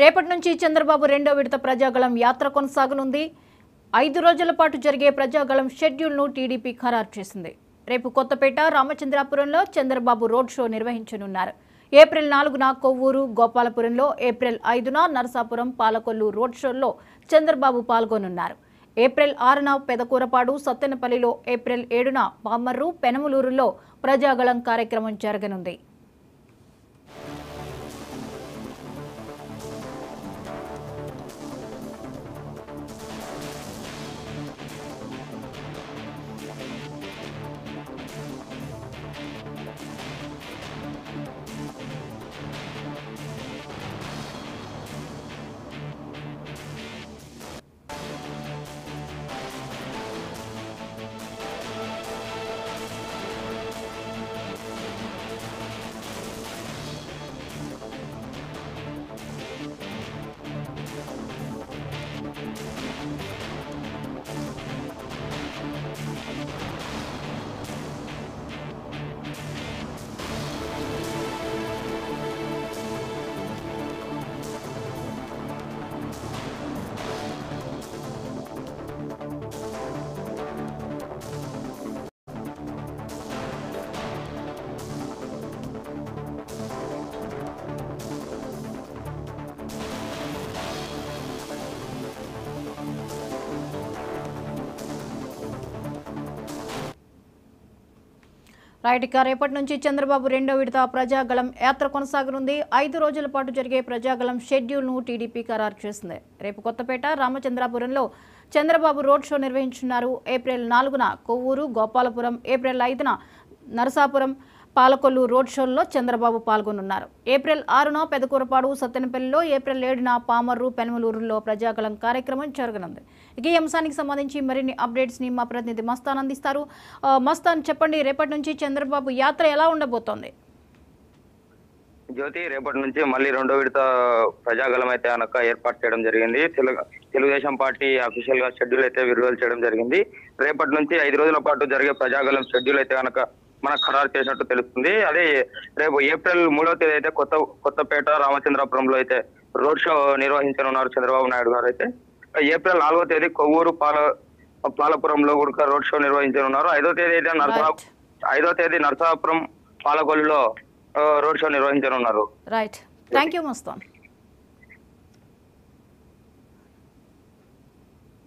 రేపటి నుంచి చంద్రబాబు రెండో విడత ప్రజాగళం యాత్ర కొనసాగనుంది. 5 రోజుల పాటు జరిగే ప్రజాగళం షెడ్యూల్ను టీడీపీ ఖరారు చేసింది. రేపు కొత్తపేట, రామచంద్రాపురంలో చంద్రబాబు రోడ్ షో నిర్వహించనున్నారు. ఏప్రిల్ 4న కొవ్వూరు, గోపాలపురంలో, ఏప్రిల్ 5న నరసాపురం, పాలకొల్లు రోడ్ షోల్లో చంద్రబాబు పాల్గొనున్నారు. ఏప్రిల్ 6న పెదకూరపాడు, సత్తెనపల్లిలో, ఏప్రిల్ 7న పామర్రు, పెనమలూరులో ప్రజాగళం కార్యక్రమం జరగనుంది. రైట్, ఇక రేపటి నుంచి చంద్రబాబు రెండో విడత ప్రజాగళం యాత్ర కొనసాగనుంది. 5 రోజుల పాటు జరిగే ప్రజాగళం షెడ్యూల్ను టీడీపీ ఖరారు చేసింది. రేపు కొత్తపేట, రామచంద్రాపురంలో చంద్రబాబు రోడ్ షో నిర్వహించున్నారు. ఏప్రిల్ 4న కొవ్వూరు, గోపాలపురం, ఏప్రిల్ 5న నరసాపురం, పాలకొల్లు రోడ్ షోల్లో చంద్రబాబు పాల్గొనున్నారు. ఏప్రిల్ 6న పెదకూరపాడు, సత్తెనపల్లిలో, ఏప్రిల్ 7న పామర్రు, పెనమలూరులో ప్రజాగళం కార్యక్రమం జరగనుంది. ఇక ఈ అంశానికి సంబంధించి మరిన్ని అప్డేట్స్ ని మా ప్రతినిధి మస్తాన్ అందిస్తారు. మస్తాన్, చెప్పండి, రేపటి నుంచి చంద్రబాబు యాత్ర ఎలా ఉండబోతోంది? జ్యోతి, రేపటి నుంచి మళ్ళీ రెండో విడత ప్రజాగళం అయితే కనుక ఏర్పాటు చేయడం జరిగింది. తెలుగుదేశం పార్టీ అఫీషియల్ గా షెడ్యూల్ అయితే విడుదల చేయడం జరిగింది. రేపటి నుంచి 5 రోజుల పాటు జరిగే ప్రజాగళం షెడ్యూల్ అయితే కనుక మనకు ఖరారు చేసినట్టు తెలుస్తుంది. అదే రేపు ఏప్రిల్ 3వ తేదీ అయితే కొత్తపేట, రామచంద్రాపురంలో అయితే రోడ్ షో నిర్వహించనున్నారు చంద్రబాబు నాయుడు గారు. అయితే ఏప్రిల్ 4వ తేదీ కొవ్వూరు, పాలపురంలో కూడా రోడ్ షో నిర్వహించనున్నారు. 5వ తేదీ నరసాపురం, పాలకొల్లులో రోడ్ షో నిర్వహించనున్నారు. Right, thank you Mastan.